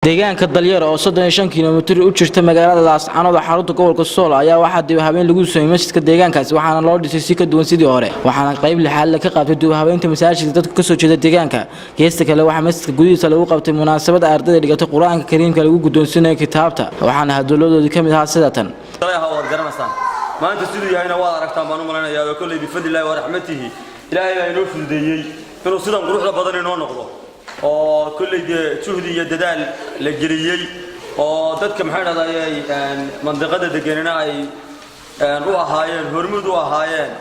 deegaanka Dalyar oo 35 kiiloomitir u jirta magaalada Laascaanood xarunta gobolka Sool ayaa waxaa dib habeen lagu soo masjidka deegaankaas waxaana loo dhisay si ka duwan sidii hore waxaana qayb lixaad la ka qabtay dib habeynta masaajidka dadka ka soo jeeda deegaanka geesta kale waxaa masjidka gudihiisa lagu qabtay munaasabad ardayda dhigata Quraanka Kariimka lagu guddoonsiinayo kitaabta waxaana hadalladooda kamid ah sidatan maanta sidoo yahayna waa aragtaan baan u maleynayaa kulli bi fadlilaahi wa rahmatihi ilaahay baa inoo fududeeyay inuu sidan quruxda badan inoo noqdo oo kulli juhdi iyo dadaal la geliyay oo dadka maxay dhahayay mandiqada deegaanana ay u ahaayeen hormud u ahaayeen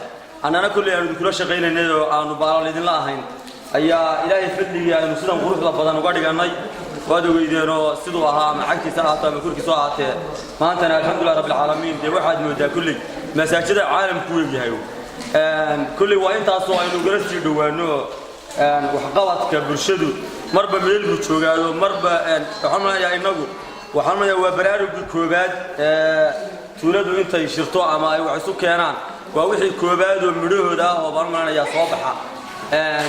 annana kulli aanu kula shaqeynay oo aanu baalal idin la ahayn ayaa ilaahay fadliga inuu sidan quruxda badan uga dhiganay waad ogeydeenoo sidoo ahaa macagtiisa ahaata ama kurkiisa ahaatee maantana alxamdulillaah rabbil caalamiin de waxaad moodaa kulli masaajida caalamku weeyahay kulli waa intaas oo aynu garasii dhawaano waxqabadka bulshadu marba meel buu joogaado marba waxaan inagu waxaan waa baraarugi koobaad tuuladu intay shirto ama ay wax isu keenaan waa wixii koobaad oo midhahooda oo baan maanayaa soo baxa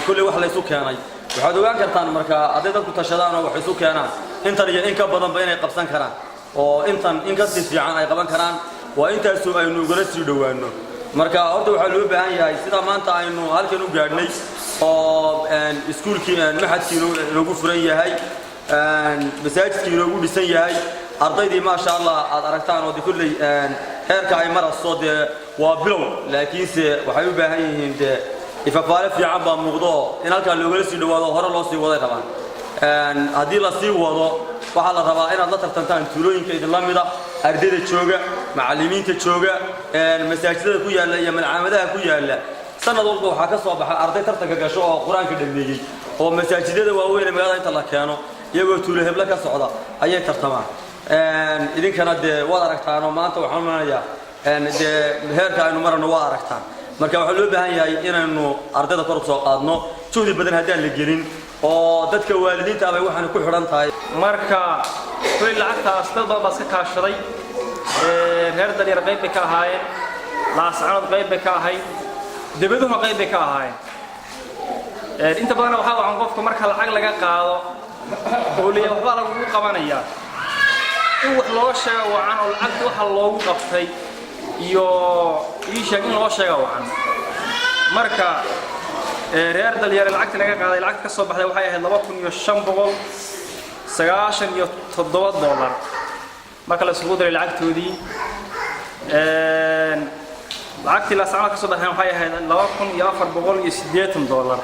kulli wax la isu keenay waxaad ogaan kartaan marka ardayda ku tashadaan oo wax isu keenaan intan iyo in ka badan ba inay qabsan karaan oo intan in ka si fiican ay qaban karaan waa intaas oo aynu uga sii dhawaano marka horta waxa loo baahan yahay sida maanta aynu halkan u gaadhnay oo iskuulkii maxadkii loogu furan yahay masaajidkii loogu dhisan yahay ardaydii ma sha Allah aad aragtaan oo kulli heerka ay marayso waa bilow laakiinse waxay u baahan yihiin ifafaale fiican baa muuqdo in halka looga sii dhawaado hore loo sii waday rabaan hadii la sii wado waxa la rabaa inaad la tartantaan tuulooyinka idin la mid ah ardayda jooga macallimiinta jooga masaajidada ku yaala iyo malcaamadaha ku yaala sanad walba waxa ka soo baxay arday tartanka gasho oo quraanka dhameeyay oo masaajidada waaweyn ee magaalada inta la keeno iyagoo tuulo hebla ka socda ayay tartamaan idinkana waad aragtaan oo maanta waxaan manayaa heerka aynu marano waa aragtaan marka waxa loo baahan yahay inaynu ardayda kor soo qaadno juhdi badan hadaan la gelin oo dadka waalidiinta ay waxaan ku xiran tahay marka way lacagtaas dad badan ka kaashaday reer Dalyar qayb ka ahaayeen Laascaanood qayb ka ahayd dibaduna qayb ka ahaayeen inta badan waxa aan qofka marka lacag laga qaado oo leeyahay waxba lagu qabanaya in wax loo sheego wacan oo lacag waxa loogu qabtay iyo sheeg in loo sheego wacan marka reer Dalyar lacagta laga qaaday lacag ka soo baxday waxay ahayd $2597 marka la soo diray lacagtoodii lacagtii la sacana ka soo baxday waxay ahayd $2480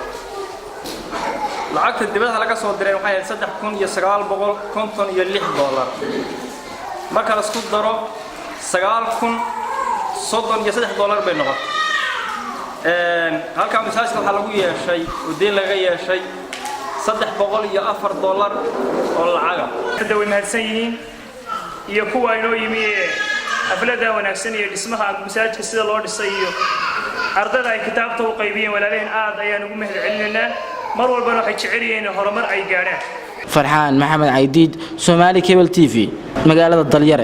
lacagta dibadda laga soo diray waxay ahayd $3956 marka la isku daro $9000 bay noqotay halka masaajidka waxa lagu yeeshay oo deen laga yeeshay $304 oo lacag hada way mahadsan yihiin iyo kuwa inoo yimi aflada wanaagsan iyo dhismaha masaajidka sida loo dhisay iyo ardayda ay kitaabta u qaybiyeen walaaleen aad ayaan ugu mahad celinaynaa mar walba waxay jecel yihiin horumar ay gaaraan Farxaan Maxamed Aydiid Somali Cable TV magaalada Dalyar